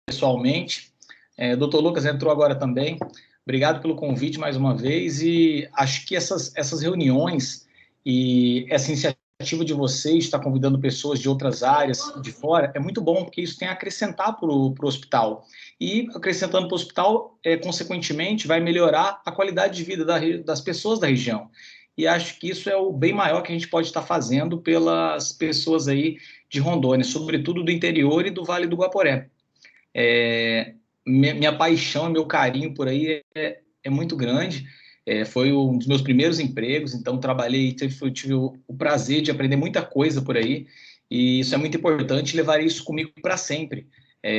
pessoalmente. Dr. Lucas entrou agora também. Obrigado pelo convite mais uma vez, e acho que essas reuniões e essa iniciativa de vocês, estar convidando pessoas de outras áreas de fora, é muito bom, porque isso tem a acrescentar para o hospital. E acrescentando para o hospital, consequentemente, vai melhorar a qualidade de vida das pessoas da região. E acho que isso é o bem maior que a gente pode estar fazendo pelas pessoas aí de Rondônia, sobretudo do interior e do Vale do Guaporé. Minha paixão, meu carinho por aí é muito grande. Foi um dos meus primeiros empregos, então tive o prazer de aprender muita coisa por aí, e isso é muito importante, levar isso comigo para sempre.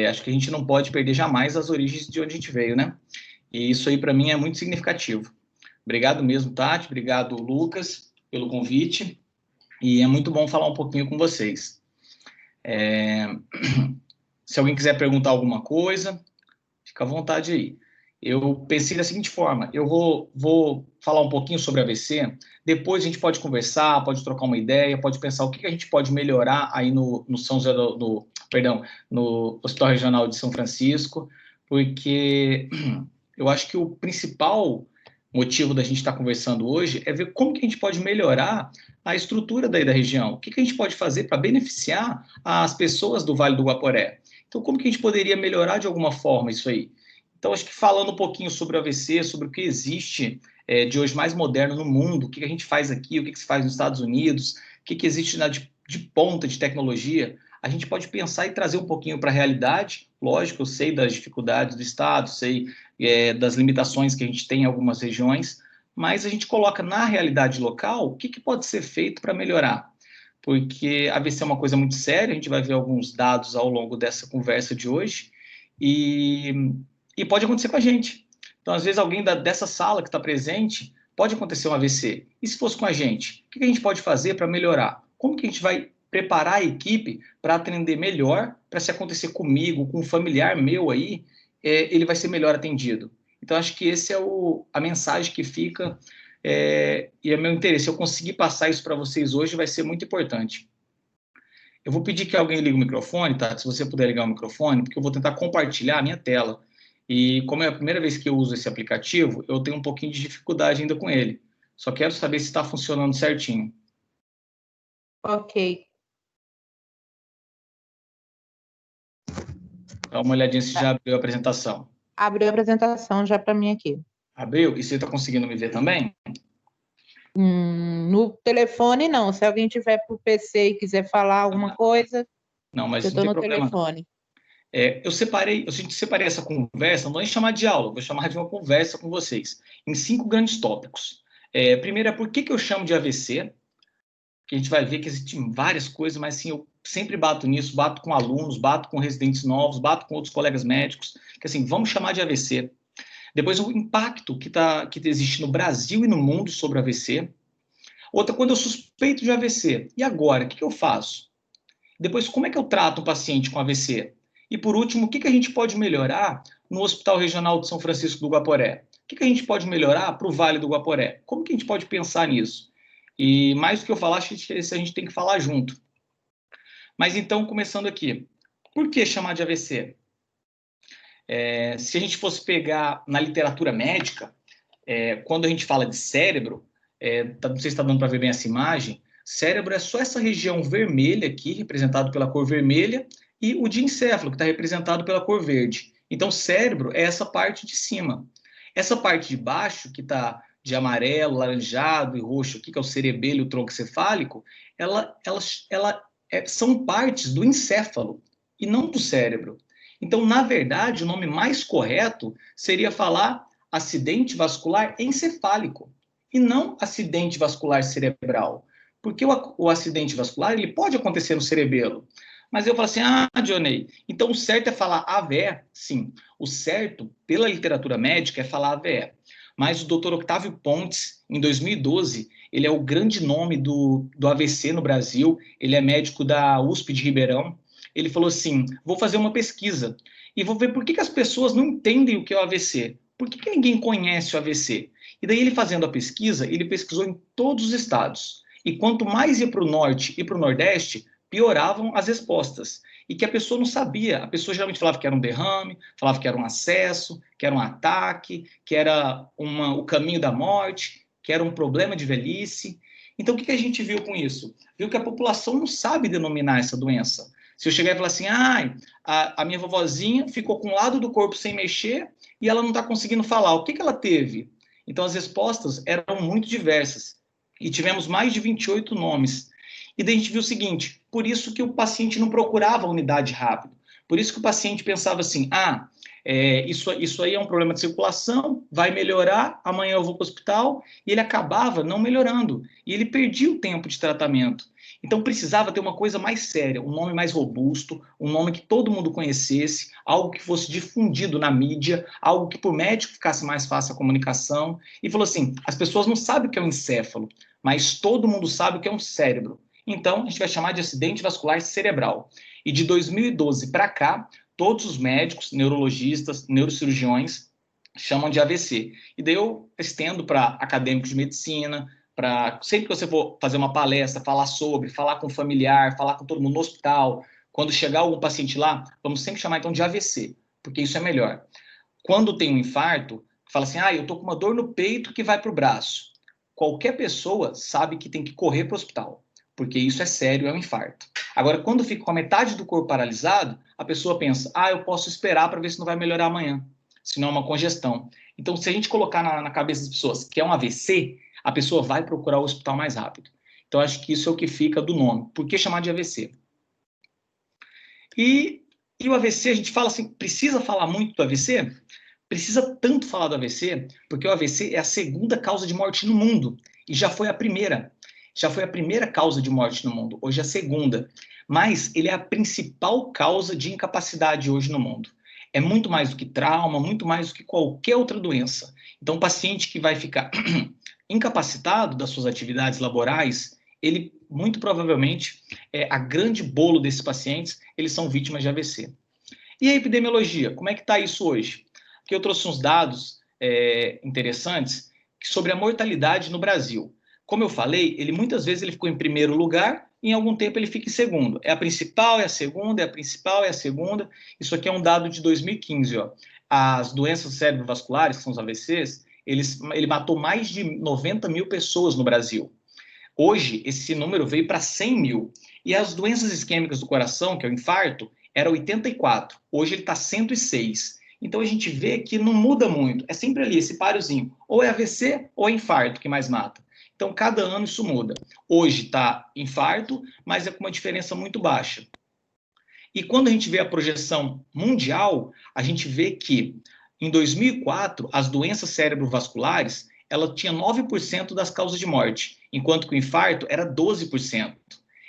Acho que a gente não pode perder jamais as origens de onde a gente veio, né? E isso aí para mim é muito significativo. Obrigado mesmo, Tati, obrigado, Lucas, pelo convite, e é muito bom falar um pouquinho com vocês. Se alguém quiser perguntar alguma coisa, fica à vontade aí. Eu pensei da seguinte forma: eu vou falar um pouquinho sobre AVC, depois a gente pode conversar, pode trocar uma ideia, pode pensar o que a gente pode melhorar aí no Hospital Regional de São Francisco, porque eu acho que o principal motivo da gente estar conversando hoje é ver como que a gente pode melhorar a estrutura daí da região, o que a gente pode fazer para beneficiar as pessoas do Vale do Guaporé. Então, como que a gente poderia melhorar de alguma forma isso aí? Então, acho que falando um pouquinho sobre o AVC, sobre o que existe de hoje mais moderno no mundo, o que a gente faz aqui, o que se faz nos Estados Unidos, o que existe de ponta de tecnologia, a gente pode pensar e trazer um pouquinho para a realidade. Lógico, eu sei das dificuldades do Estado, sei das limitações que a gente tem em algumas regiões, mas a gente coloca na realidade local o que pode ser feito para melhorar. Porque AVC é uma coisa muito séria, a gente vai ver alguns dados ao longo dessa conversa de hoje, e pode acontecer com a gente. Então, às vezes, alguém dessa sala que está presente, pode acontecer um AVC. E se fosse com a gente? O que a gente pode fazer para melhorar? Como que a gente vai preparar a equipe para atender melhor, para se acontecer comigo, com um familiar meu aí, ele vai ser melhor atendido. Então, acho que esse é a mensagem que fica, e é meu interesse. Se eu conseguir passar isso para vocês hoje, vai ser muito importante. Eu vou pedir que alguém ligue o microfone, tá? Se você puder ligar o microfone, porque eu vou tentar compartilhar a minha tela. E como é a primeira vez que eu uso esse aplicativo, eu tenho um pouquinho de dificuldade ainda com ele. Só quero saber se está funcionando certinho. Ok. Dá uma olhadinha se já abriu a apresentação. Abriu a apresentação já para mim aqui. Abriu? E você está conseguindo me ver também? No telefone, não. Se alguém tiver para o PC e quiser falar alguma coisa, não, mas eu estou no telefone. Eu separei essa conversa, não vou nem chamar de aula, vou chamar de uma conversa com vocês, em 5 grandes tópicos. Primeiro é por que eu chamo de AVC, que a gente vai ver que existem várias coisas, mas assim, eu sempre bato nisso, bato com alunos, bato com residentes novos, bato com outros colegas médicos, que assim, vamos chamar de AVC. Depois, o impacto que existe no Brasil e no mundo sobre o AVC. Outra, quando eu suspeito de AVC, e agora, o que eu faço? Depois, como é que eu trato o paciente com AVC? E por último, o que a gente pode melhorar no Hospital Regional de São Francisco do Guaporé? O que a gente pode melhorar para o Vale do Guaporé? Como que a gente pode pensar nisso? E mais do que eu falar, acho que a gente tem que falar junto. Mas então, começando aqui, por que chamar de AVC? Se a gente fosse pegar na literatura médica, quando a gente fala de cérebro, não sei se está dando para ver bem essa imagem, cérebro é só essa região vermelha aqui, representado pela cor vermelha, e o diencéfalo, que está representado pela cor verde. Então, cérebro é essa parte de cima. Essa parte de baixo, que está de amarelo, laranjado e roxo aqui, que é o cerebelo e o tronco cefálico, são partes do encéfalo e não do cérebro. Então, na verdade, o nome mais correto seria falar acidente vascular encefálico e não acidente vascular cerebral. Porque o acidente vascular ele pode acontecer no cerebelo. Mas eu falo assim, Johnny, então o certo é falar AVE? Sim, o certo, pela literatura médica, é falar AVE. Mas o Dr. Octávio Pontes, em 2012, ele é o grande nome do AVC no Brasil, ele é médico da USP de Ribeirão. Ele falou assim, vou fazer uma pesquisa e vou ver por que as pessoas não entendem o que é o AVC. Por que ninguém conhece o AVC? E daí ele fazendo a pesquisa, ele pesquisou em todos os estados. E quanto mais ia para o norte e para o nordeste, pioravam as respostas. e que a pessoa não sabia. A pessoa geralmente falava que era um derrame, falava que era um acesso, que era um ataque, que era o caminho da morte, que era um problema de velhice. Então, o que a gente viu com isso? Viu que a população não sabe denominar essa doença. Se eu chegar e falar assim, a minha vovozinha ficou com um lado do corpo sem mexer e ela não está conseguindo falar, o que ela teve? Então, as respostas eram muito diversas. E tivemos mais de 28 nomes. E daí a gente viu o seguinte, por isso que o paciente não procurava a unidade rápido. Por isso que o paciente pensava assim, isso aí é um problema de circulação, vai melhorar, amanhã eu vou para o hospital, e ele acabava não melhorando. E ele perdia o tempo de tratamento. Então, precisava ter uma coisa mais séria, um nome mais robusto, um nome que todo mundo conhecesse, algo que fosse difundido na mídia, algo que por médico ficasse mais fácil a comunicação. E falou assim, as pessoas não sabem o que é um encéfalo, mas todo mundo sabe o que é um cérebro. Então, a gente vai chamar de acidente vascular cerebral. E de 2012 para cá, todos os médicos, neurologistas, neurocirurgiões chamam de AVC. E daí eu estendo para acadêmicos de medicina, para sempre que você for fazer uma palestra, falar com o familiar, falar com todo mundo no hospital, quando chegar algum paciente lá, vamos sempre chamar então de AVC, porque isso é melhor. Quando tem um infarto, fala assim, eu tô com uma dor no peito que vai para o braço. Qualquer pessoa sabe que tem que correr para o hospital, porque isso é sério, é um infarto. Agora, quando fica com a metade do corpo paralisado, a pessoa pensa, eu posso esperar para ver se não vai melhorar amanhã, senão é uma congestão. Então, se a gente colocar na cabeça das pessoas que é um AVC, a pessoa vai procurar o hospital mais rápido. Então, acho que isso é o que fica do nome. Por que chamar de AVC? E o AVC, a gente fala assim, precisa falar muito do AVC? Precisa tanto falar do AVC, porque o AVC é a segunda causa de morte no mundo, e já foi a primeira. Já foi a primeira causa de morte no mundo, hoje é a segunda. Mas ele é a principal causa de incapacidade hoje no mundo. É muito mais do que trauma, muito mais do que qualquer outra doença. Então, o paciente que vai ficar incapacitado das suas atividades laborais, ele muito provavelmente, a grande bolo desses pacientes, eles são vítimas de AVC. E a epidemiologia, como é que está isso hoje? Aqui eu trouxe uns dados interessantes sobre a mortalidade no Brasil. Como eu falei, muitas vezes ele ficou em primeiro lugar, e em algum tempo ele fica em segundo. É a principal, é a segunda, é a principal, é a segunda. Isso aqui é um dado de 2015. As doenças cerebrovasculares, que são os AVCs, ele matou mais de 90 mil pessoas no Brasil. Hoje, esse número veio para 100 mil. E as doenças isquêmicas do coração, que é o infarto, era 84. Hoje ele está 106. Então, a gente vê que não muda muito. É sempre ali, esse páriozinho. Ou é AVC ou é infarto que mais mata. Então, cada ano isso muda. Hoje está infarto, mas é com uma diferença muito baixa. E quando a gente vê a projeção mundial, a gente vê que, em 2004, as doenças cerebrovasculares, ela tinha 9% das causas de morte, enquanto que o infarto era 12%.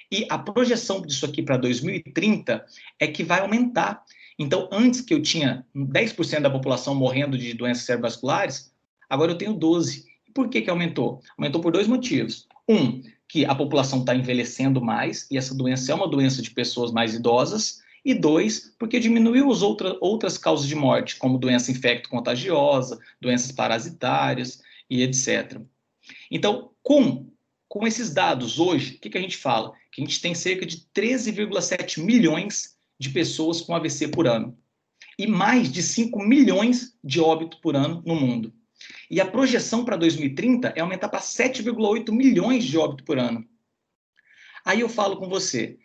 E a projeção disso aqui para 2030 é que vai aumentar. Então, antes que eu tinha 10% da população morrendo de doenças cerebrovasculares, agora eu tenho 12%. E por que aumentou? Aumentou por dois motivos. Um, que a população está envelhecendo mais, e essa doença é uma doença de pessoas mais idosas. E dois, porque diminuiu as outras causas de morte, como doença infecto-contagiosa, doenças parasitárias e etc. Então, com esses dados hoje, o que a gente fala? Que a gente tem cerca de 13,7 milhões de pessoas com AVC por ano. E mais de 5 milhões de óbitos por ano no mundo. E a projeção para 2030 é aumentar para 7,8 milhões de óbitos por ano. Aí eu falo com você,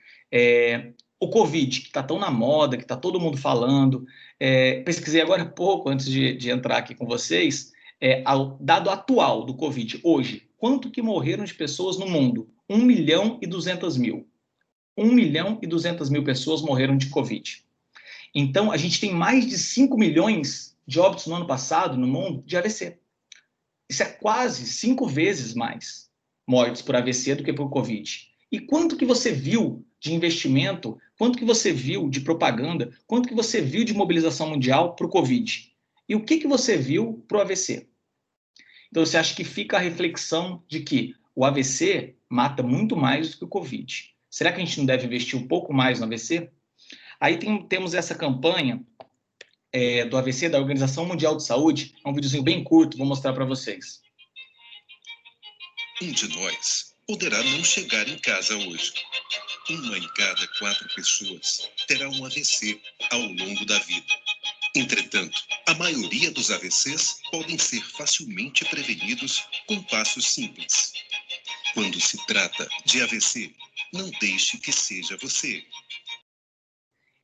o Covid, que está tão na moda, que está todo mundo falando, pesquisei agora há pouco, antes de entrar aqui com vocês, o dado atual do Covid, hoje, quanto que morreram de pessoas no mundo? 1.200.000. 1.200.000 pessoas morreram de Covid. Então, a gente tem mais de 5 milhões de óbitos no ano passado no mundo de AVC. Isso é quase 5 vezes mais mortes por AVC do que por Covid. E quanto que você viu de investimento, quanto que você viu de propaganda, quanto que você viu de mobilização mundial para o Covid? E o que você viu para o AVC? Então, você acha que fica a reflexão de que o AVC mata muito mais do que o Covid. Será que a gente não deve investir um pouco mais no AVC? Aí temos essa campanha do AVC, da Organização Mundial de Saúde. É um videozinho bem curto, vou mostrar para vocês. Um de nós poderá não chegar em casa hoje. 1 em cada 4 pessoas terá um AVC ao longo da vida. Entretanto, a maioria dos AVCs podem ser facilmente prevenidos com passos simples. Quando se trata de AVC, não deixe que seja você.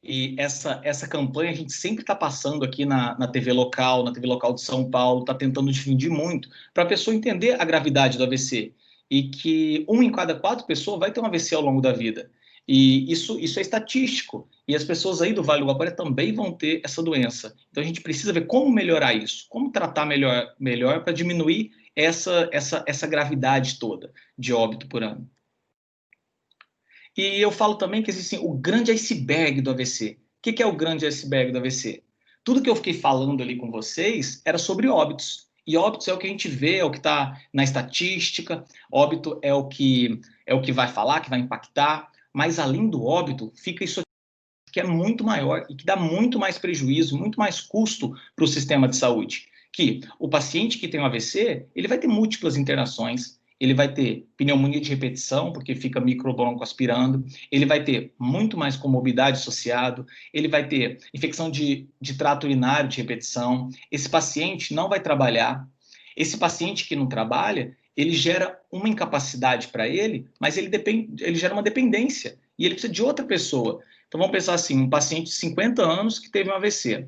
E essa campanha a gente sempre está passando aqui na TV local, na TV local de São Paulo, está tentando difundir muito, para a pessoa entender a gravidade do AVC. E que 1 em cada 4 pessoas vai ter um AVC ao longo da vida. E isso é estatístico. E as pessoas aí do Vale do Guaporé também vão ter essa doença. Então a gente precisa ver como melhorar isso, como tratar melhor para diminuir essa gravidade toda de óbito por ano. E eu falo também que existe o grande iceberg do AVC. O que é o grande iceberg do AVC? Tudo que eu fiquei falando ali com vocês era sobre óbitos. E óbitos é o que a gente vê, é o que está na estatística, óbito é o que vai falar, que vai impactar, mas além do óbito, fica isso que é muito maior e que dá muito mais prejuízo, muito mais custo para o sistema de saúde. Que o paciente que tem um AVC, ele vai ter múltiplas internações, ele vai ter pneumonia de repetição, porque fica microbronco aspirando, ele vai ter muito mais comorbidade associado, ele vai ter infecção de trato urinário de repetição, esse paciente não vai trabalhar, esse paciente que não trabalha, ele gera uma incapacidade para ele, mas ele gera uma dependência, e ele precisa de outra pessoa. Então vamos pensar assim, um paciente de 50 anos que teve um AVC.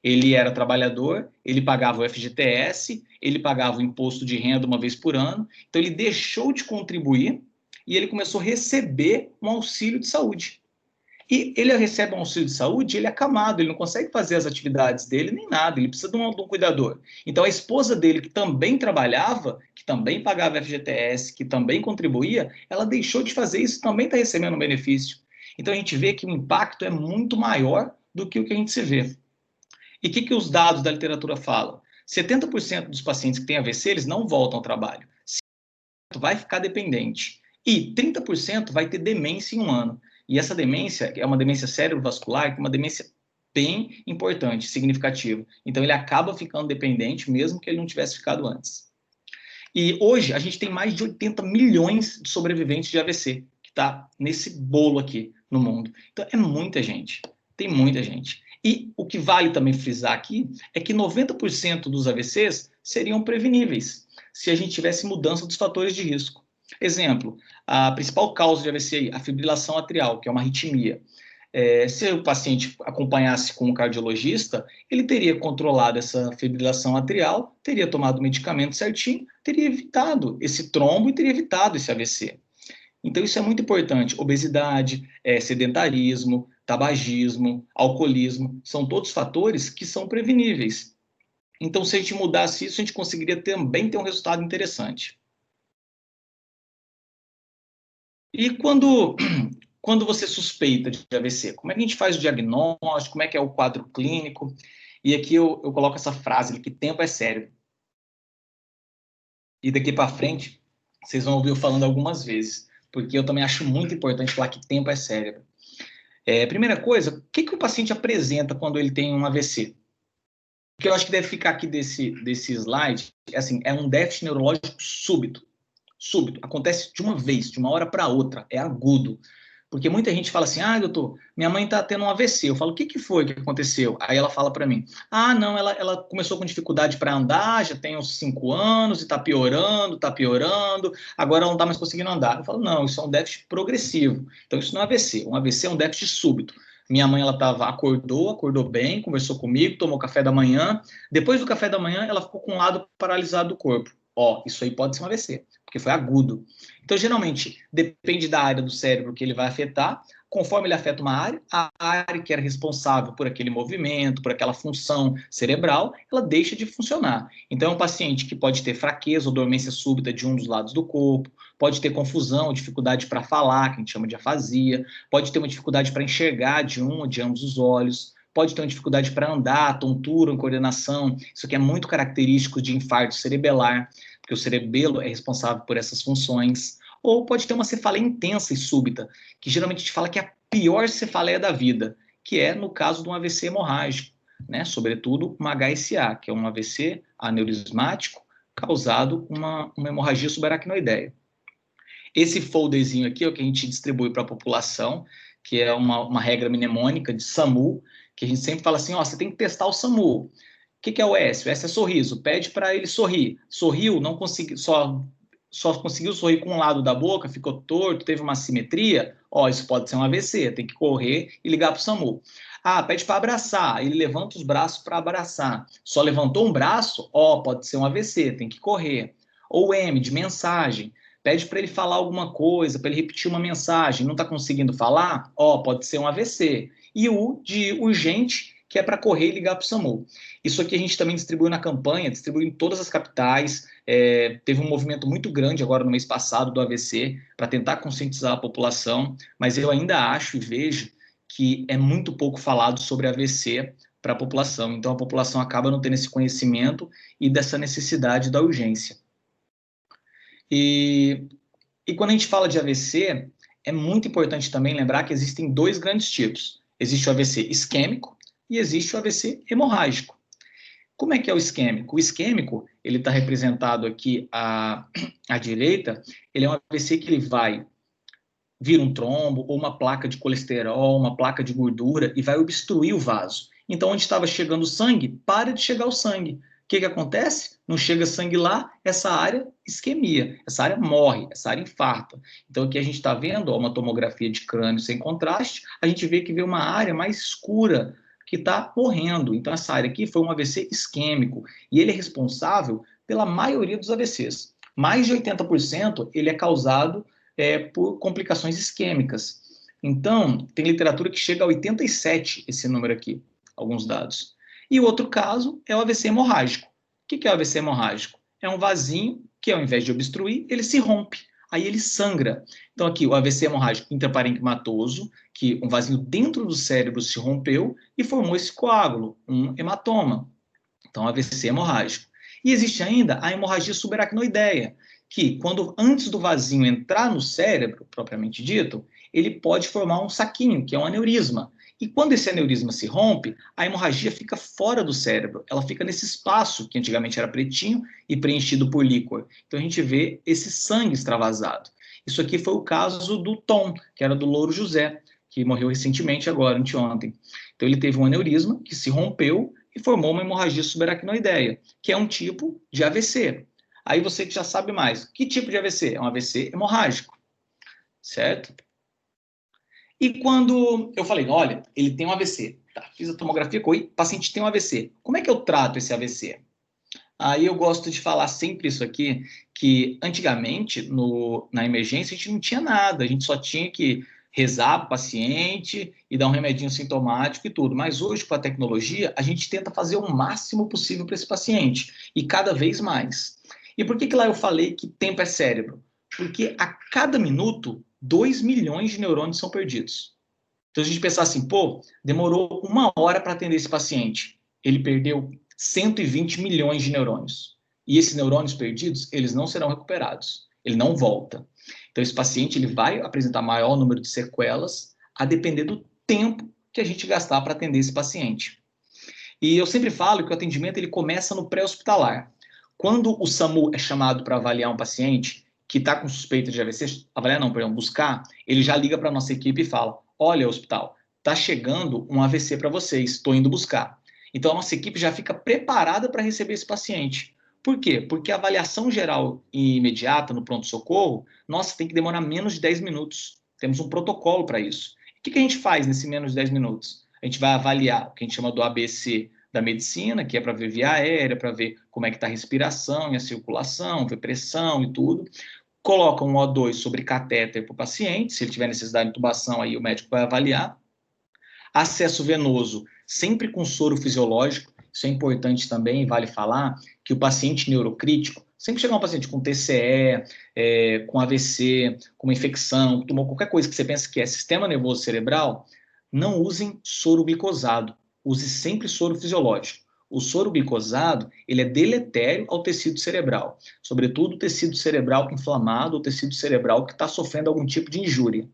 Ele era trabalhador, ele pagava o FGTS, ele pagava o imposto de renda uma vez por ano, então ele deixou de contribuir e ele começou a receber um auxílio de saúde. E ele recebe um auxílio de saúde, ele é acamado, ele não consegue fazer as atividades dele nem nada, ele precisa de um cuidador. Então a esposa dele, que também trabalhava, que também pagava FGTS, que também contribuía, ela deixou de fazer isso e também está recebendo um benefício. Então a gente vê que o impacto é muito maior do que o que a gente se vê. E o que os dados da literatura falam? 70% dos pacientes que têm AVC, eles não voltam ao trabalho. 50% vai ficar dependente. E 30% vai ter demência em 1 ano. E essa demência é uma demência cerebrovascular, que é uma demência bem importante, significativa. Então ele acaba ficando dependente, mesmo que ele não tivesse ficado antes. E hoje a gente tem mais de 80 milhões de sobreviventes de AVC, que está nesse bolo aqui no mundo. Então é muita gente, tem muita gente. E o que vale também frisar aqui é que 90% dos AVCs seriam preveníveis se a gente tivesse mudança dos fatores de risco. Exemplo, a principal causa de AVC, a fibrilação atrial, que é uma arritmia. Se o paciente acompanhasse com um cardiologista, ele teria controlado essa fibrilação atrial, teria tomado o medicamento certinho, teria evitado esse trombo e teria evitado esse AVC. Então, isso é muito importante. Obesidade, sedentarismo, tabagismo, alcoolismo, são todos fatores que são preveníveis. Então, se a gente mudasse isso, a gente conseguiria também ter um resultado interessante. E quando você suspeita de AVC, como é que a gente faz o diagnóstico, como é que é o quadro clínico? E aqui eu coloco essa frase, que tempo é cérebro. E daqui para frente, vocês vão ouvir eu falando algumas vezes, porque eu também acho muito importante falar que tempo é cérebro. Primeira coisa, o que o paciente apresenta quando ele tem um AVC? O que eu acho que deve ficar aqui desse slide é um déficit neurológico súbito. Súbito, acontece de uma vez, de uma hora para outra, é agudo. Porque muita gente fala assim, doutor, minha mãe está tendo um AVC. Eu falo, o que foi que aconteceu? Aí ela fala para mim, não, ela começou com dificuldade para andar, já tem uns 5 anos e está piorando, agora ela não está mais conseguindo andar. Eu falo, não, isso é um déficit progressivo. Então isso não é AVC, um AVC é um déficit súbito. Minha mãe, acordou bem, conversou comigo, tomou café da manhã. Depois do café da manhã, ela ficou com um lado paralisado do corpo. Isso aí pode ser um AVC, porque foi agudo. Então, geralmente, depende da área do cérebro que ele vai afetar. Conforme ele afeta uma área, a área que era responsável por aquele movimento, por aquela função cerebral, ela deixa de funcionar. Então, é um paciente que pode ter fraqueza ou dormência súbita de um dos lados do corpo, pode ter confusão, dificuldade para falar, que a gente chama de afasia, pode ter uma dificuldade para enxergar de um ou de ambos os olhos, pode ter uma dificuldade para andar, tontura, coordenação. Isso aqui é muito característico de infarto cerebelar, porque o cerebelo é responsável por essas funções. Ou pode ter uma cefaleia intensa e súbita, que geralmente a gente fala que é a pior cefaleia da vida, que é no caso de um AVC hemorrágico, né? Sobretudo uma HSA, que é um AVC aneurismático causado uma hemorragia subaracnoideia. Esse folderzinho aqui é o que a gente distribui para a população, que é uma regra mnemônica de SAMU, que a gente sempre fala assim, ó, você tem que testar o SAMU. O que é o S? O S é sorriso. Pede para ele sorrir. Sorriu, não conseguiu, só conseguiu sorrir com um lado da boca, ficou torto, teve uma assimetria, ó, isso pode ser um AVC, tem que correr e ligar para o SAMU. Ah, pede para abraçar, ele levanta os braços para abraçar. Só levantou um braço, ó, pode ser um AVC, tem que correr. Ou M, de mensagem. Pede para ele falar alguma coisa, para ele repetir uma mensagem, não está conseguindo falar, ó, pode ser um AVC. E o de urgente, que é para correr e ligar para o SAMU. Isso aqui a gente também distribuiu na campanha, distribuiu em todas as capitais, teve um movimento muito grande agora no mês passado do AVC, para tentar conscientizar a população, mas eu ainda acho e vejo que é muito pouco falado sobre AVC para a população, então a população acaba não tendo esse conhecimento e dessa necessidade da urgência. E quando a gente fala de AVC, é muito importante também lembrar que existem dois grandes tipos. Existe o AVC isquêmico e existe o AVC hemorrágico. Como é que é o isquêmico? O isquêmico, ele está representado aqui à direita, ele é um AVC que ele vai vir um trombo ou uma placa de colesterol, uma placa de gordura e vai obstruir o vaso. Então, onde estava chegando o sangue, para de chegar o sangue. O que acontece? Não chega sangue lá, essa área isquemia, essa área morre, essa área infarta. Então, aqui a gente está vendo uma tomografia de crânio sem contraste, a gente vê que vê uma área mais escura que está morrendo. Então, essa área aqui foi um AVC isquêmico e ele é responsável pela maioria dos AVCs. Mais de 80% ele é causado por complicações isquêmicas. Então, tem literatura que chega a 87, esse número aqui, alguns dados. E o outro caso é o AVC hemorrágico. O que é o AVC hemorrágico? É um vasinho que, ao invés de obstruir, ele se rompe. Aí ele sangra. Então, aqui, o AVC hemorrágico intraparenquimatoso, que um vasinho dentro do cérebro se rompeu e formou esse coágulo, um hematoma. Então, AVC hemorrágico. E existe ainda a hemorragia subaracnoideia, que, quando antes do vasinho entrar no cérebro, propriamente dito, ele pode formar um saquinho, que é um aneurisma. E quando esse aneurisma se rompe, a hemorragia fica fora do cérebro. Ela fica nesse espaço, que antigamente era pretinho e preenchido por líquor. Então a gente vê esse sangue extravasado. Isso aqui foi o caso do Tom, que era do Louro José, que morreu recentemente agora, anteontem. Então ele teve um aneurisma que se rompeu e formou uma hemorragia subaracnoideia, que é um tipo de AVC. Aí você que já sabe mais. Que tipo de AVC? É um AVC hemorrágico, certo? E quando eu falei, olha, ele tem um AVC, tá, fiz a tomografia, o paciente tem um AVC, como é que eu trato esse AVC? Aí eu gosto de falar sempre isso aqui, que antigamente, na emergência, a gente não tinha nada, a gente só tinha que rezar para o paciente e dar um remedinho sintomático e tudo. Mas hoje, com a tecnologia, a gente tenta fazer o máximo possível para esse paciente, e cada vez mais. E por que lá eu falei que tempo é cérebro? Porque a cada minuto, 2 milhões de neurônios são perdidos. Então, a gente pensar assim, pô, demorou 1 hora para atender esse paciente. Ele perdeu 120 milhões de neurônios. E esses neurônios perdidos, eles não serão recuperados. Ele não volta. Então, esse paciente ele vai apresentar maior número de sequelas a depender do tempo que a gente gastar para atender esse paciente. E eu sempre falo que o atendimento ele começa no pré-hospitalar. Quando o SAMU é chamado para avaliar um paciente que está com suspeita de AVC, buscar, ele já liga para a nossa equipe e fala, olha, hospital, está chegando um AVC para vocês, estou indo buscar. Então, a nossa equipe já fica preparada para receber esse paciente. Por quê? Porque a avaliação geral e imediata no pronto-socorro, nossa, tem que demorar menos de 10 minutos. Temos um protocolo para isso. O que a gente faz nesse menos de 10 minutos? A gente vai avaliar o que a gente chama do ABC da medicina, que é para ver via aérea, para ver como é que está a respiração e a circulação, ver pressão e tudo. Coloca um O2 sobre catéter para o paciente, se ele tiver necessidade de intubação, aí o médico vai avaliar. Acesso venoso, sempre com soro fisiológico, isso é importante também, vale falar, que o paciente neurocrítico, sempre chegar um paciente com TCE, com AVC, com uma infecção, que tomou qualquer coisa que você pensa que é sistema nervoso cerebral, não usem soro glicosado, use sempre soro fisiológico. O soro glicosado, ele é deletério ao tecido cerebral, sobretudo o tecido cerebral inflamado, o tecido cerebral que está sofrendo algum tipo de injúria.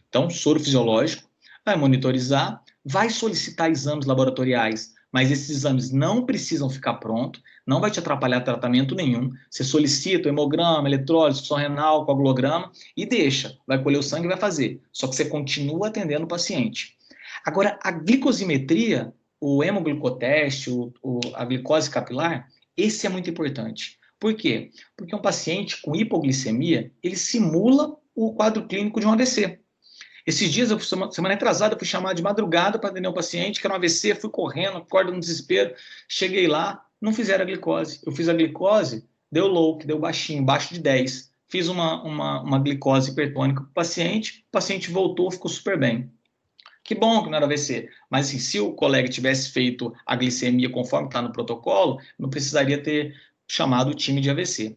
Então, soro fisiológico, vai monitorizar, vai solicitar exames laboratoriais, mas esses exames não precisam ficar prontos, não vai te atrapalhar tratamento nenhum. Você solicita o hemograma, eletrólise, função renal, coagulograma e deixa. Vai colher o sangue e vai fazer. Só que você continua atendendo o paciente. Agora, a glicosimetria, o hemoglicoteste, a glicose capilar, esse é muito importante. Por quê? Porque um paciente com hipoglicemia, ele simula o quadro clínico de um AVC. Esses dias, semana retrasada, eu fui chamado de madrugada para atender um paciente que era um AVC, fui correndo, acordo no desespero, cheguei lá, não fizeram a glicose. Eu fiz a glicose, deu low, que deu baixinho, baixo de 10. Fiz uma glicose hipertônica para o paciente voltou, ficou super bem. Que bom que não era AVC, mas assim, se o colega tivesse feito a glicemia conforme está no protocolo, não precisaria ter chamado o time de AVC.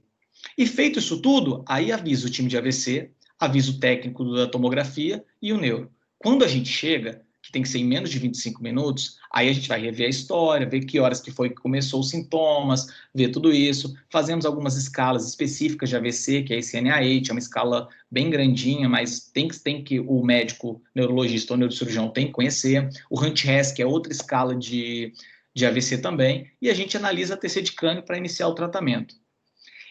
E feito isso tudo, aí avisa o time de AVC, avisa o técnico da tomografia e o neuro. Quando a gente chega, que tem que ser em menos de 25 minutos, aí a gente vai rever a história, ver que horas que foi que começou os sintomas, ver tudo isso. Fazemos algumas escalas específicas de AVC, que é a ICNA-8, é uma escala bem grandinha, mas tem que o médico neurologista ou neurocirurgião tem que conhecer. O Hunt-Hess, que é outra escala de AVC também, e a gente analisa a TC de crânio para iniciar o tratamento.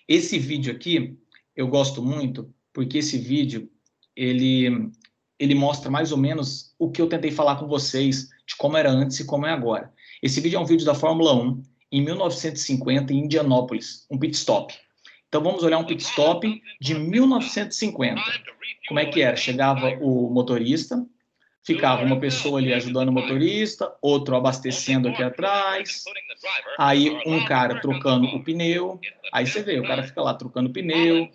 Esse vídeo aqui, eu gosto muito, porque esse vídeo, ele mostra mais ou menos o que eu tentei falar com vocês, de como era antes e como é agora. Esse vídeo é um vídeo da Fórmula 1, em 1950, em Indianápolis, um pit stop. Então, vamos olhar um pit stop de 1950. Como é que era? Chegava o motorista, ficava uma pessoa ali ajudando o motorista, outro abastecendo aqui atrás, aí um cara trocando o pneu, aí você vê, o cara fica lá trocando o pneu,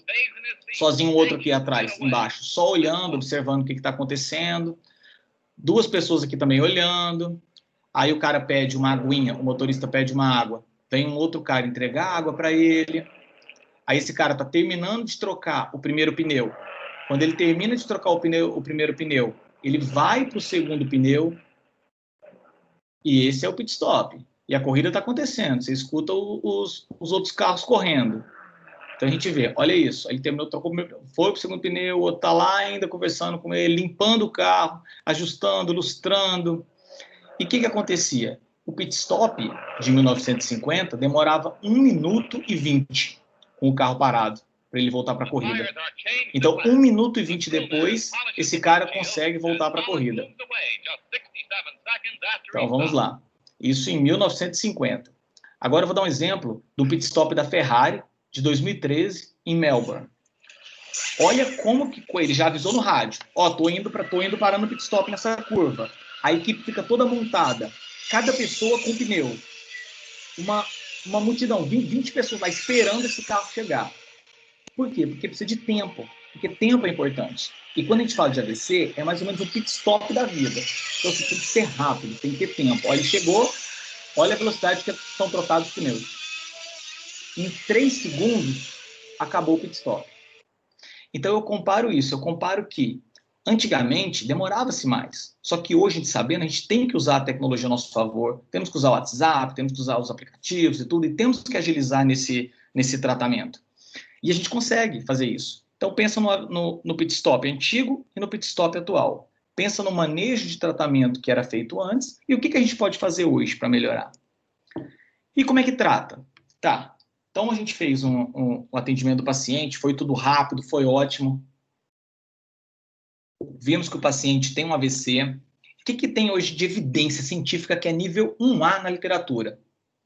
sozinho o outro aqui atrás, embaixo, só olhando, observando o que está acontecendo, duas pessoas aqui também olhando, aí o cara pede uma aguinha, o motorista pede uma água, vem um outro cara entregar água para ele, aí esse cara está terminando de trocar o primeiro pneu, quando ele termina de trocar o primeiro pneu, ele vai para o segundo pneu e esse é o pit stop. E a corrida está acontecendo, você escuta os outros carros correndo. Então a gente vê, olha isso, ele terminou, foi para o segundo pneu, o outro está lá ainda conversando com ele, limpando o carro, ajustando, lustrando. E o que acontecia? O pit stop de 1950 demorava 1 minuto e 20 com o carro parado, para ele voltar para a corrida. Então, 1 minuto e 20 depois, esse cara consegue voltar para a corrida. Então, vamos lá. Isso em 1950. Agora eu vou dar um exemplo do pit stop da Ferrari, de 2013, em Melbourne. Olha como que ele já avisou no rádio. Ó, tô indo parar no pit stop nessa curva. A equipe fica toda montada. Cada pessoa com pneu. Uma multidão, 20 pessoas lá esperando esse carro chegar. Por quê? Porque precisa de tempo. Porque tempo é importante. E quando a gente fala de AVC, é mais ou menos o pit stop da vida. Então, você tem que ser rápido, tem que ter tempo. Olha, ele chegou, olha a velocidade que estão trocados os pneus. Em 3 segundos, acabou o pit stop. Então, eu comparo isso. Eu comparo que, antigamente, demorava-se mais. Só que hoje, a gente sabendo, a gente tem que usar a tecnologia a nosso favor. Temos que usar o WhatsApp, temos que usar os aplicativos e tudo. E temos que agilizar nesse tratamento. E a gente consegue fazer isso. Então, pensa no pit stop antigo e no pit stop atual. Pensa no manejo de tratamento que era feito antes e o que a gente pode fazer hoje para melhorar. E como é que trata? Tá. Então, a gente fez um atendimento do paciente, foi tudo rápido, foi ótimo. Vimos que o paciente tem um AVC. O que tem hoje de evidência científica que é nível 1A na literatura?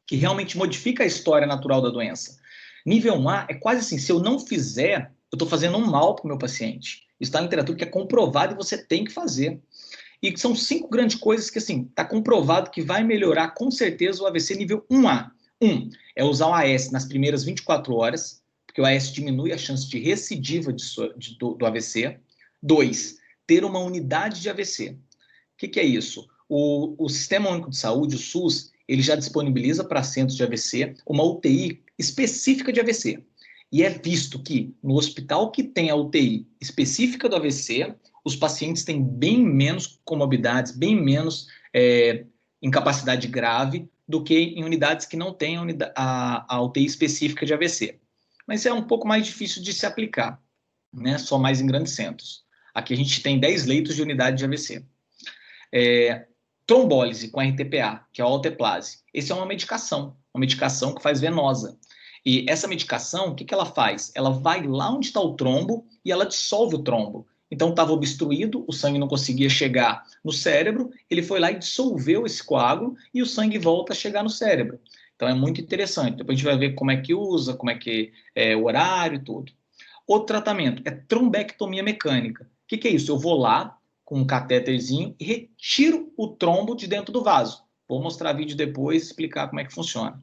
Que realmente modifica a história natural da doença. Nível 1A é quase assim, se eu não fizer, eu estou fazendo um mal para o meu paciente. Isso está na literatura que é comprovado e você tem que fazer. E são 5 grandes coisas que, assim, está comprovado que vai melhorar com certeza o AVC nível 1A. 1 é usar o AS nas primeiras 24 horas, porque o AS diminui a chance de recidiva do AVC. 2, ter uma unidade de AVC. O que é isso? O Sistema Único de Saúde, o SUS, ele já disponibiliza para centros de AVC uma UTI específica de AVC. E é visto que no hospital que tem a UTI específica do AVC, os pacientes têm bem menos comorbidades, bem menos incapacidade grave do que em unidades que não têm a UTI específica de AVC. Mas é um pouco mais difícil de se aplicar, né? Só mais em grandes centros. Aqui a gente tem 10 leitos de unidade de AVC. Trombólise com RTPA, que é a alteplase. Essa é uma uma medicação que faz venosa. E essa medicação, o que ela faz? Ela vai lá onde está o trombo e ela dissolve o trombo. Então estava obstruído, o sangue não conseguia chegar no cérebro, ele foi lá e dissolveu esse coágulo e o sangue volta a chegar no cérebro. Então é muito interessante. Depois a gente vai ver como é que usa, como é que é o horário e tudo. Outro tratamento é trombectomia mecânica. O que é isso? Eu vou lá com um catéterzinho e retiro o trombo de dentro do vaso. Vou mostrar vídeo depois e explicar como é que funciona.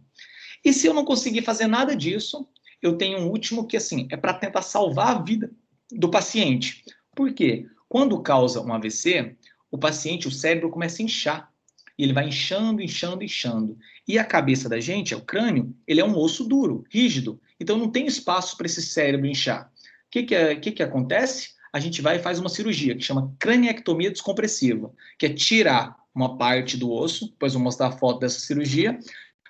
E se eu não conseguir fazer nada disso, eu tenho um último que assim, é para tentar salvar a vida do paciente. Por quê? Quando causa um AVC, o paciente, o cérebro começa a inchar. E ele vai inchando, inchando, inchando. E a cabeça da gente, o crânio, ele é um osso duro, rígido. Então não tem espaço para esse cérebro inchar. O que acontece? A gente vai e faz uma cirurgia que chama craniectomia descompressiva, que é tirar uma parte do osso, depois eu vou mostrar a foto dessa cirurgia,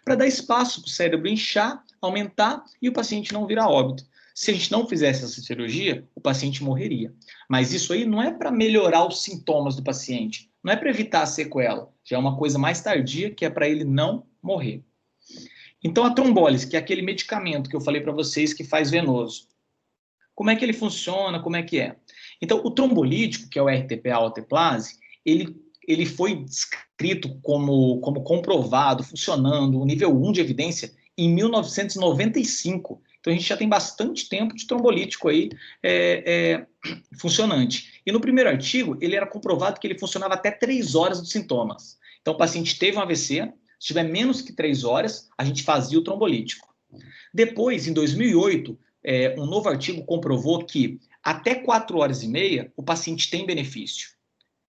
para dar espaço para o cérebro inchar, aumentar e o paciente não virar óbito. Se a gente não fizesse essa cirurgia, o paciente morreria. Mas isso aí não é para melhorar os sintomas do paciente, não é para evitar a sequela, já é uma coisa mais tardia que é para ele não morrer. Então a trombólise, que é aquele medicamento que eu falei para vocês que faz venoso, como é que ele funciona, como é que é? Então o trombolítico, que é o RTPA alteplase, ele foi descrito como comprovado, funcionando, o nível 1 de evidência, em 1995. Então, a gente já tem bastante tempo de trombolítico aí funcionante. E no primeiro artigo, ele era comprovado que ele funcionava até 3 horas dos sintomas. Então, o paciente teve um AVC, se tiver menos que 3 horas, a gente fazia o trombolítico. Depois, em 2008, um novo artigo comprovou que até 4 horas e meia, o paciente tem benefício.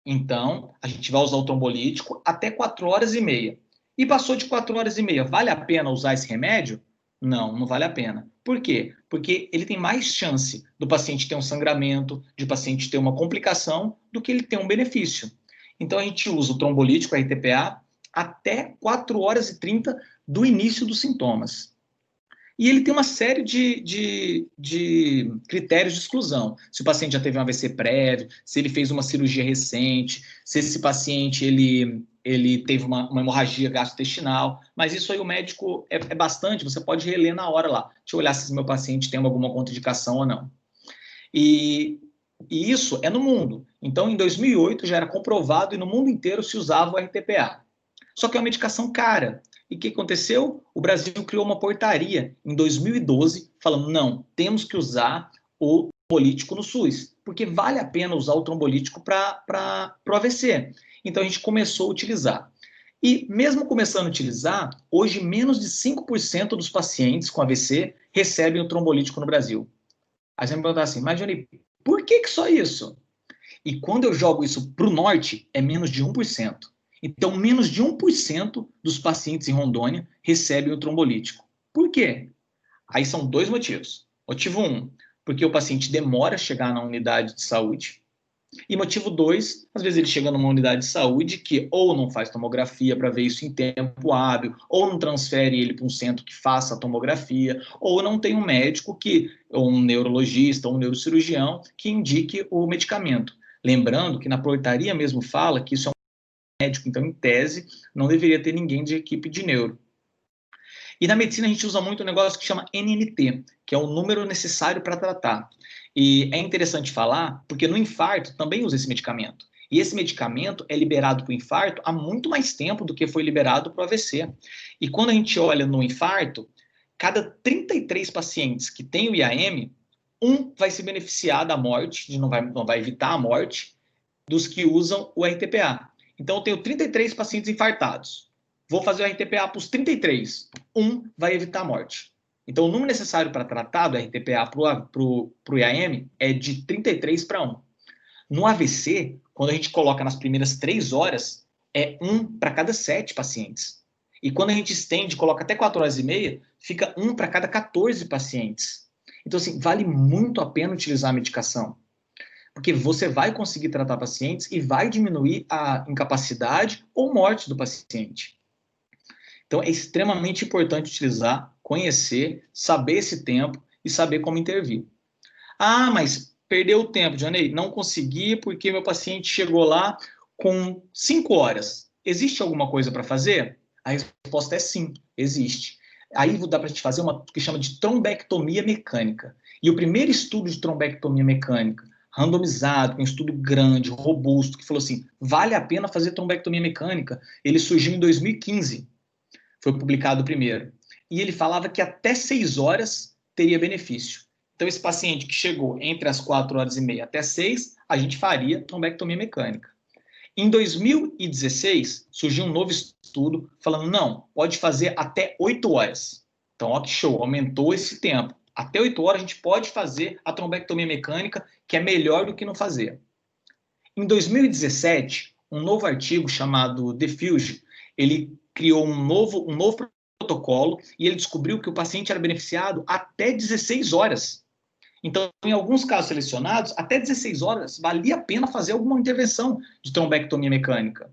Então, a gente vai usar o trombolítico até 4 horas e meia. E passou de 4 horas e meia, vale a pena usar esse remédio? Não, não vale a pena. Por quê? Porque ele tem mais chance do paciente ter um sangramento, de o paciente ter uma complicação, do que ele ter um benefício. Então, a gente usa o trombolítico, RTPA, até 4 horas e 30 do início dos sintomas. E ele tem uma série de critérios de exclusão. Se o paciente já teve um AVC prévio, se ele fez uma cirurgia recente, se esse paciente ele teve uma hemorragia gastrointestinal. Mas isso aí o médico é bastante, você pode reler na hora lá. Deixa eu olhar se meu paciente tem alguma contraindicação ou não. E isso é no mundo. Então, em 2008 já era comprovado e no mundo inteiro se usava o RTPA. Só que é uma medicação cara. E o que aconteceu? O Brasil criou uma portaria em 2012 falando, não, temos que usar o trombolítico no SUS, porque vale a pena usar o trombolítico para o AVC. Então a gente começou a utilizar. E mesmo começando a utilizar, hoje menos de 5% dos pacientes com AVC recebem o trombolítico no Brasil. Aí você me pergunta assim, mas Johnny, por que só isso? E quando eu jogo isso para o norte, é menos de 1%. Então, menos de 1% dos pacientes em Rondônia recebem o trombolítico. Por quê? Aí são 2 motivos. Motivo 1, porque o paciente demora a chegar na unidade de saúde. E motivo 2, às vezes ele chega numa unidade de saúde que ou não faz tomografia para ver isso em tempo hábil, ou não transfere ele para um centro que faça a tomografia, ou não tem um médico ou um neurologista, ou um neurocirurgião que indique o medicamento. Lembrando que na portaria mesmo fala que isso é médico, então, em tese, não deveria ter ninguém de equipe de neuro. E na medicina a gente usa muito um negócio que chama NNT, que é o número necessário para tratar. E é interessante falar, porque no infarto também usa esse medicamento. E esse medicamento é liberado para o infarto há muito mais tempo do que foi liberado para o AVC. E quando a gente olha no infarto, cada 33 pacientes que têm o IAM, um vai se beneficiar da morte, não vai evitar a morte, dos que usam o RTPA. Então, eu tenho 33 pacientes infartados. Vou fazer o RTPA para os 33. Um vai evitar a morte. Então, o número necessário para tratar do RTPA para o IAM é de 33 para 1. No AVC, quando a gente coloca nas primeiras 3 horas, é 1 para cada 7 pacientes. E quando a gente estende, coloca até 4 horas e meia, fica 1 para cada 14 pacientes. Então, assim, vale muito a pena utilizar a medicação. Porque você vai conseguir tratar pacientes e vai diminuir a incapacidade ou morte do paciente. Então, é extremamente importante utilizar, conhecer, saber esse tempo e saber como intervir. Ah, mas perdeu o tempo, Johnny, não consegui porque meu paciente chegou lá com 5 horas. Existe alguma coisa para fazer? A resposta é sim, existe. Aí dá para a gente fazer uma que chama de trombectomia mecânica. E o primeiro estudo de trombectomia mecânica, randomizado, um estudo grande, robusto, que falou assim, vale a pena fazer trombectomia mecânica, ele surgiu em 2015. Foi publicado o primeiro. E ele falava que até 6 horas teria benefício. Então, esse paciente que chegou entre as 4h30 até 6, a gente faria trombectomia mecânica. Em 2016, surgiu um novo estudo falando, não, pode fazer até 8 horas. Então, ó que show, aumentou esse tempo. Até 8 horas a gente pode fazer a trombectomia mecânica, que é melhor do que não fazer. Em 2017, um novo artigo chamado Diffusion, ele criou um novo protocolo e ele descobriu que o paciente era beneficiado até 16 horas. Então, em alguns casos selecionados, até 16 horas valia a pena fazer alguma intervenção de trombectomia mecânica.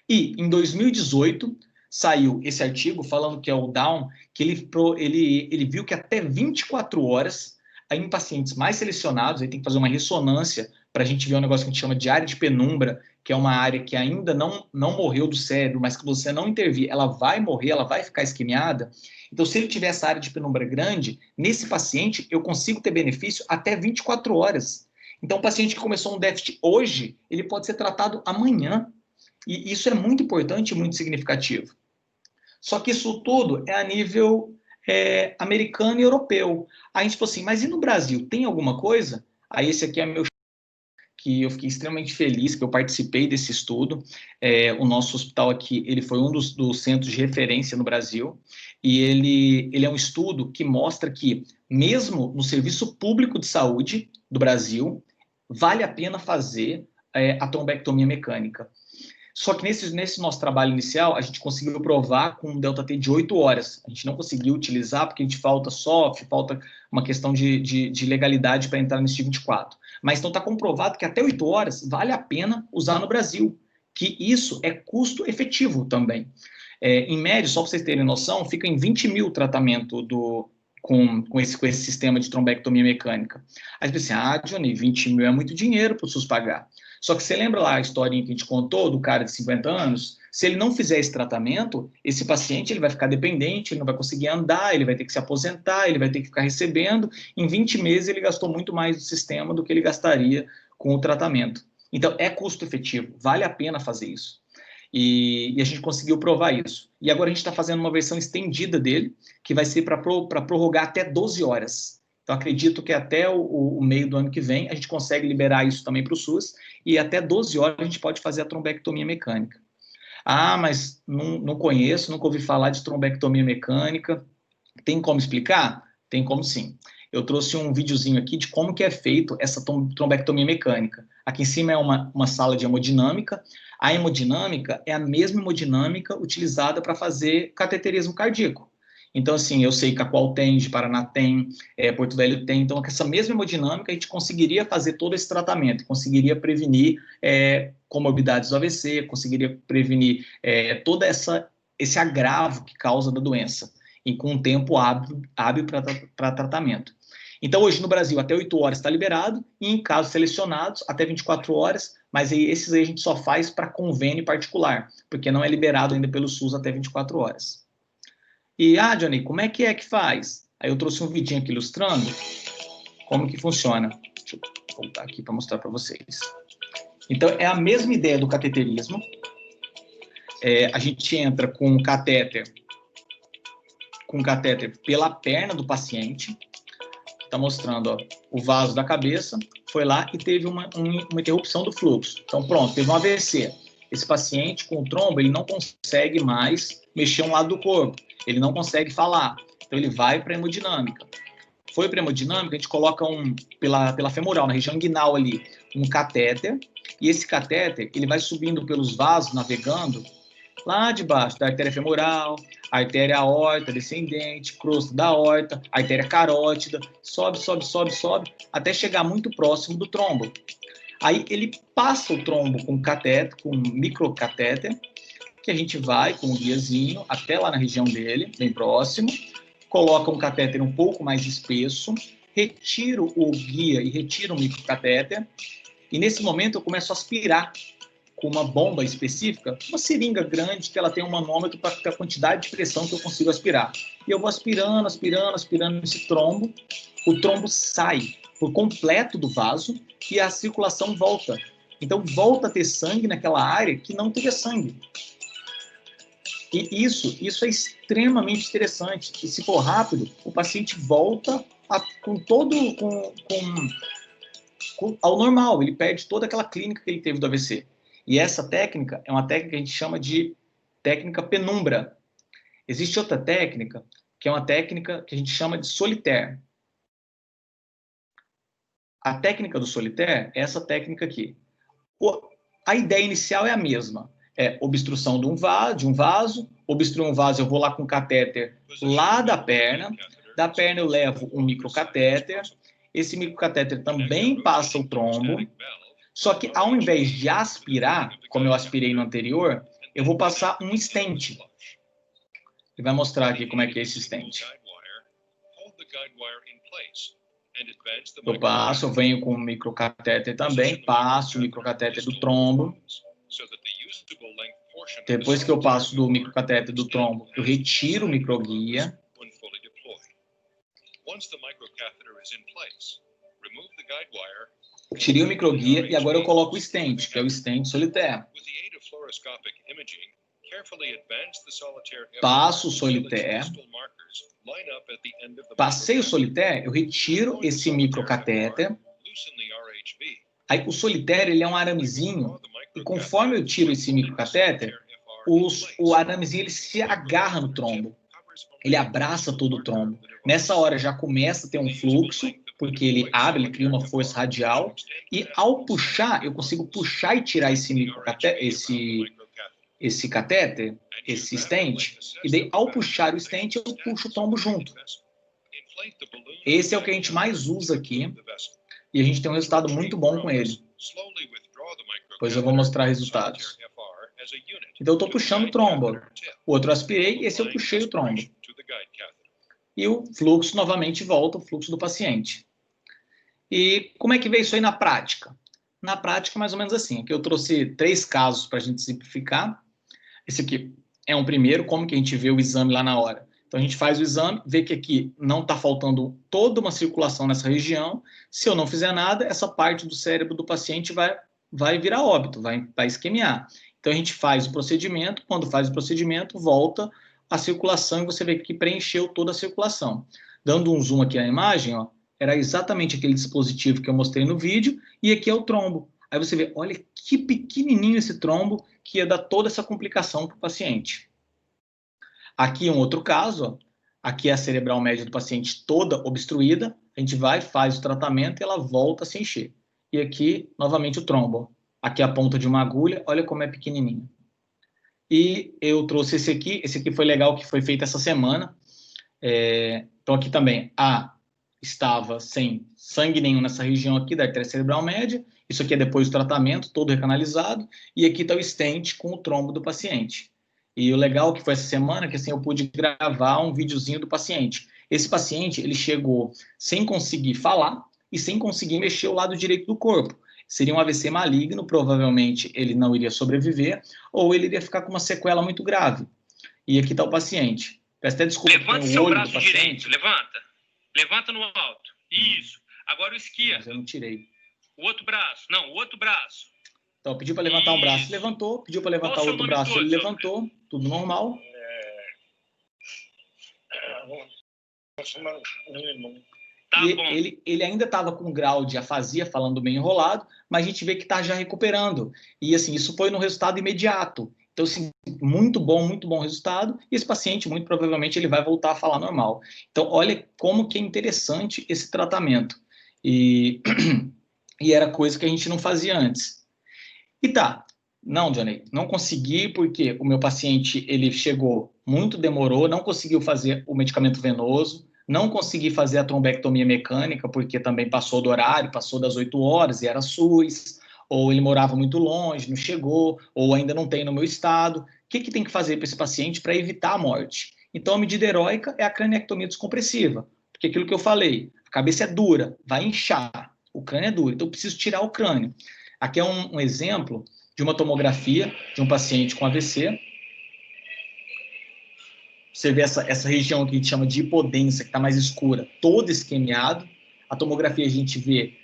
E, em 2018, saiu esse artigo falando que é o Down, que ele viu que até 24 horas, aí em pacientes mais selecionados, aí tem que fazer uma ressonância para a gente ver um negócio que a gente chama de área de penumbra, que é uma área que ainda não morreu do cérebro, mas que você não intervir, ela vai morrer, ela vai ficar isquemiada. Então, se ele tiver essa área de penumbra grande, nesse paciente eu consigo ter benefício até 24 horas. Então, o paciente que começou um déficit hoje, ele pode ser tratado amanhã. E isso é muito importante e muito significativo. Só que isso tudo é a nível americano e europeu. Aí a gente falou assim, mas e no Brasil, tem alguma coisa? Aí esse aqui é meu que eu fiquei extremamente feliz que eu participei desse estudo. O nosso hospital aqui, ele foi um dos centros de referência no Brasil, e ele é um estudo que mostra que, mesmo no serviço público de saúde do Brasil, vale a pena fazer a trombectomia mecânica. Só que nesse nosso trabalho inicial, a gente conseguiu provar com um delta-T de 8 horas. A gente não conseguiu utilizar porque a gente falta uma questão de legalidade para entrar nesse 24. Mas então está comprovado que até 8 horas vale a pena usar no Brasil, que isso é custo efetivo também. Em média, só para vocês terem noção, fica em 20 mil o tratamento com esse sistema de trombectomia mecânica. Aí você pensa, Johnny, 20 mil é muito dinheiro para o SUS pagar. Só que você lembra lá a historinha que a gente contou do cara de 50 anos? Se ele não fizer esse tratamento, esse paciente ele vai ficar dependente, ele não vai conseguir andar, ele vai ter que se aposentar, ele vai ter que ficar recebendo. Em 20 meses ele gastou muito mais do sistema do que ele gastaria com o tratamento. Então, é custo efetivo, vale a pena fazer isso. E a gente conseguiu provar isso. E agora a gente está fazendo uma versão estendida dele, que vai ser para prorrogar até 12 horas. Então, acredito que até o meio do ano que vem a gente consegue liberar isso também para o SUS, e até 12 horas a gente pode fazer a trombectomia mecânica. Mas não conheço, nunca ouvi falar de trombectomia mecânica. Tem como explicar? Tem como sim. Eu trouxe um videozinho aqui de como que é feito essa trombectomia mecânica. Aqui em cima é uma sala de hemodinâmica. A hemodinâmica é a mesma hemodinâmica utilizada para fazer cateterismo cardíaco. Então, assim, eu sei que a Qual tem, de Paraná tem, Porto Velho tem. Então, com essa mesma hemodinâmica, a gente conseguiria fazer todo esse tratamento, conseguiria prevenir comorbidades do AVC, conseguiria prevenir todo esse agravo que causa da doença, e com um tempo hábil para tratamento. Então, hoje no Brasil, até 8 horas está liberado, e em casos selecionados, até 24 horas, mas esses aí a gente só faz para convênio particular, porque não é liberado ainda pelo SUS até 24 horas. E, Johnny, como é que faz? Aí eu trouxe um vidinho aqui ilustrando como que funciona. Deixa eu voltar aqui para mostrar para vocês. Então, é a mesma ideia do cateterismo. A gente entra com um catéter pela perna do paciente. Está mostrando, ó, o vaso da cabeça, foi lá e teve uma interrupção do fluxo. Então, pronto, teve um AVC. Esse paciente com o trombo, ele não consegue mais mexer um lado do corpo. Ele não consegue falar. Então, ele vai para a hemodinâmica. Foi para a hemodinâmica, a gente coloca pela femoral, na região inguinal ali, um catéter. E esse catéter, ele vai subindo pelos vasos, navegando, lá de baixo, da artéria femoral, artéria aorta descendente, crosta da aorta, artéria carótida, sobe, até chegar muito próximo do trombo. Aí ele passa o trombo com catéter, com microcatéter, que a gente vai com o guiazinho até lá na região dele, bem próximo, coloca um catéter um pouco mais espesso, retiro o guia e retiro o microcatéter, e nesse momento eu começo a aspirar com uma bomba específica, uma seringa grande que ela tem um manômetro para a quantidade de pressão que eu consigo aspirar. E eu vou aspirando, aspirando, aspirando esse trombo. O trombo sai por completo do vaso e a circulação volta. Então, volta a ter sangue naquela área que não teve sangue. E isso é extremamente interessante. E se for rápido, o paciente volta ao normal. Ele perde toda aquela clínica que ele teve do AVC. E essa técnica é uma técnica que a gente chama de técnica penumbra. Existe outra técnica, que é uma técnica que a gente chama de solitaire. A técnica do solitaire é essa técnica aqui. A ideia inicial é a mesma. É obstrução de um vaso, obstruir um vaso, eu vou lá com o catéter lá da perna eu levo um microcatéter, esse microcatéter também passa o trombo, só que ao invés de aspirar, como eu aspirei no anterior, eu vou passar um stent. Ele vai mostrar aqui como é que é esse stent. Eu venho com o microcatéter também, passo o microcatéter do trombo. Depois que eu passo do microcatéter do trombo, eu retiro o microguia. Tirei o microguia e agora eu coloco o stent, que é o stent solitaire. Passo o solitaire. Passei o solitaire, eu retiro esse microcatéter. Aí o solitaire, ele é um aramezinho, e conforme eu tiro esse microcatéter, o aramezinho ele se agarra no trombo. Ele abraça todo o trombo. Nessa hora já começa a ter um fluxo, porque ele abre, ele cria uma força radial, e ao puxar, eu consigo puxar e tirar esse catéter, esse stent, e daí ao puxar o stent, eu puxo o trombo junto. Esse é o que a gente mais usa aqui, e a gente tem um resultado muito bom com ele. Depois eu vou mostrar resultados. Então eu estou puxando o trombo. O outro eu aspirei, esse eu puxei o trombo. E o fluxo novamente volta, o fluxo do paciente. E como é que veio isso aí na prática? Na prática, mais ou menos assim. Aqui eu trouxe 3 casos para a gente simplificar. Esse aqui é um primeiro, como que a gente vê o exame lá na hora. Então, a gente faz o exame, vê que aqui não está faltando toda uma circulação nessa região. Se eu não fizer nada, essa parte do cérebro do paciente vai virar óbito, vai isquemiar. Então, a gente faz o procedimento. Quando faz o procedimento, volta a circulação e você vê que preencheu toda a circulação. Dando um zoom aqui na imagem, ó, era exatamente aquele dispositivo que eu mostrei no vídeo, e aqui é o trombo. Aí você vê, olha que pequenininho esse trombo que ia dar toda essa complicação para o paciente. Aqui um outro caso, ó. Aqui é a cerebral média do paciente toda obstruída, a gente vai, faz o tratamento e ela volta a se encher. E aqui, novamente, o trombo. Aqui a ponta de uma agulha, olha como é pequenininho. E eu trouxe esse aqui foi legal, que foi feito essa semana. Então aqui também, estava sem sangue nenhum nessa região aqui da artéria cerebral média, isso aqui é depois do tratamento, todo recanalizado, e aqui está o stent com o trombo do paciente. E o legal que foi essa semana, que assim, eu pude gravar um videozinho do paciente. Esse paciente, ele chegou sem conseguir falar e sem conseguir mexer o lado direito do corpo. Seria um AVC maligno, provavelmente ele não iria sobreviver, ou ele iria ficar com uma sequela muito grave. E aqui está o paciente. Peço até desculpa. Levanta seu braço direito, levanta. Levanta no alto. Isso. Agora o esquerdo. Mas eu não tirei. O outro braço. Não, o outro braço. Então, pediu para levantar um braço, levantou. Pediu para levantar o outro braço, ele levantou. Tudo normal. Tá bom. Ele ainda estava com um grau de afasia, falando bem enrolado, mas a gente vê que está já recuperando. E, assim, isso foi no resultado imediato. Então, assim, muito bom resultado. E esse paciente, muito provavelmente, ele vai voltar a falar normal. Então, olha como que é interessante esse tratamento. E era coisa que a gente não fazia antes. E não, Johnny, não consegui porque o meu paciente, ele chegou muito, demorou, não conseguiu fazer o medicamento venoso, não consegui fazer a trombectomia mecânica porque também passou do horário, passou das 8 horas e era SUS, ou ele morava muito longe, não chegou, ou ainda não tem no meu estado. O que tem que fazer para esse paciente para evitar a morte? Então, a medida heróica é a craniectomia descompressiva, porque aquilo que eu falei, a cabeça é dura, vai inchar, o crânio é duro, então eu preciso tirar o crânio. Aqui é um exemplo de uma tomografia de um paciente com AVC. Você vê essa região que a gente chama de hipodência, que está mais escura, toda esquemiado. A tomografia a gente vê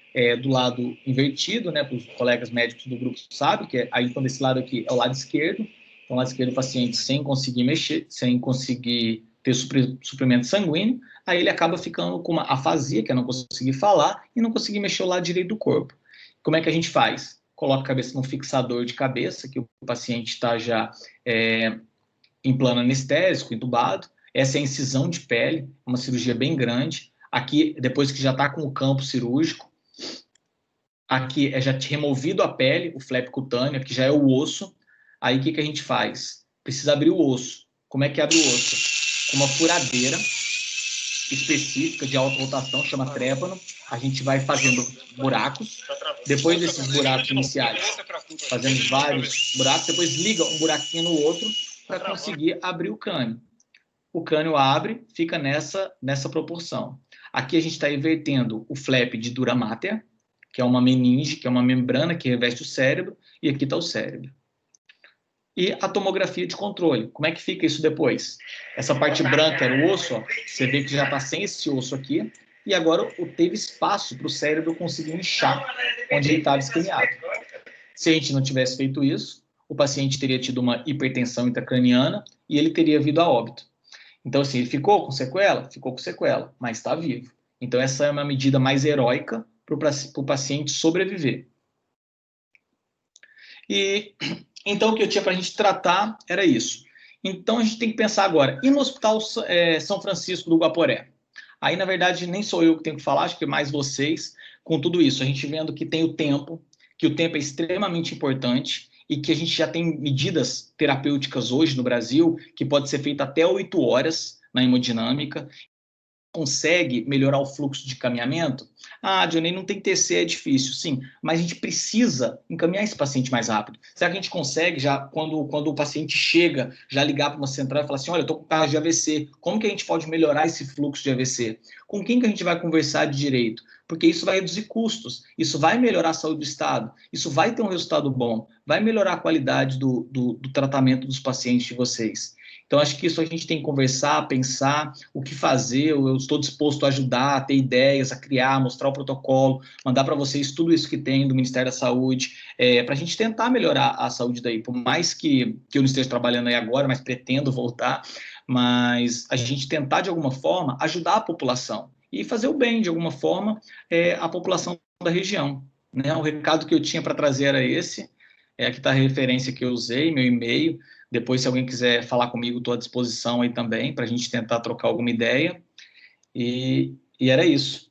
do lado invertido, né, para os colegas médicos do grupo sabem, que aí então desse lado aqui é o lado esquerdo. Então, o lado esquerdo, o paciente sem conseguir mexer, sem conseguir ter suprimento sanguíneo, aí ele acaba ficando com uma afasia, que é não conseguir falar, e não conseguir mexer o lado direito do corpo. Como é que a gente faz? Coloca a cabeça num fixador de cabeça, que o paciente está já em plano anestésico, entubado. Essa é a incisão de pele, uma cirurgia bem grande. Aqui, depois que já está com o campo cirúrgico, aqui é já removido a pele, o flap cutâneo, que já é o osso. Aí o que a gente faz? Precisa abrir o osso. Como é que abre o osso? Com uma furadeira específica de alta rotação, chama trépano. A gente vai fazendo buracos. Depois desses buracos iniciais, fazendo vários buracos, depois liga um buraquinho no outro para conseguir abrir o crânio. O crânio abre, fica nessa proporção. Aqui a gente está invertendo o flap de dura mater, que é uma meninge, que é uma membrana que reveste o cérebro, e aqui está o cérebro. E a tomografia de controle. Como é que fica isso depois? Essa parte branca era o osso, ó, você vê que já está sem esse osso aqui, e agora teve espaço para o cérebro conseguir inchar onde ele estava esquemiado. Se a gente não tivesse feito isso, o paciente teria tido uma hipertensão intracraniana e ele teria vindo a óbito. Então, assim, ele ficou com sequela? Ficou com sequela, mas está vivo. Então, essa é uma medida mais heróica para o paciente sobreviver. E então o que eu tinha para a gente tratar era isso. Então a gente tem que pensar agora, e no Hospital São Francisco do Guaporé? Aí, na verdade, nem sou eu que tenho que falar, acho que é mais vocês, com tudo isso. A gente vendo que tem o tempo, que o tempo é extremamente importante e que a gente já tem medidas terapêuticas hoje no Brasil que pode ser feita até 8 horas na hemodinâmica. Consegue melhorar o fluxo de caminhamento? Ah, Johnny, não tem TC, é difícil. Sim, mas a gente precisa encaminhar esse paciente mais rápido. Será que a gente consegue, já quando o paciente chega, já ligar para uma central e falar assim, olha, eu estou com caso de AVC, como que a gente pode melhorar esse fluxo de AVC? Com quem que a gente vai conversar de direito? Porque isso vai reduzir custos, isso vai melhorar a saúde do Estado, isso vai ter um resultado bom, vai melhorar a qualidade do tratamento dos pacientes de vocês. Então, acho que isso a gente tem que conversar, pensar o que fazer. Eu estou disposto a ajudar, a ter ideias, a criar, mostrar o protocolo, mandar para vocês tudo isso que tem do Ministério da Saúde, para a gente tentar melhorar a saúde daí. Por mais que eu não esteja trabalhando aí agora, mas pretendo voltar, mas a gente tentar, de alguma forma, ajudar a população e fazer o bem, de alguma forma, à população da região. Né? O recado que eu tinha para trazer era esse. Aqui está a referência que eu usei, meu e-mail. Depois, se alguém quiser falar comigo, estou à disposição aí também, para a gente tentar trocar alguma ideia. E era isso.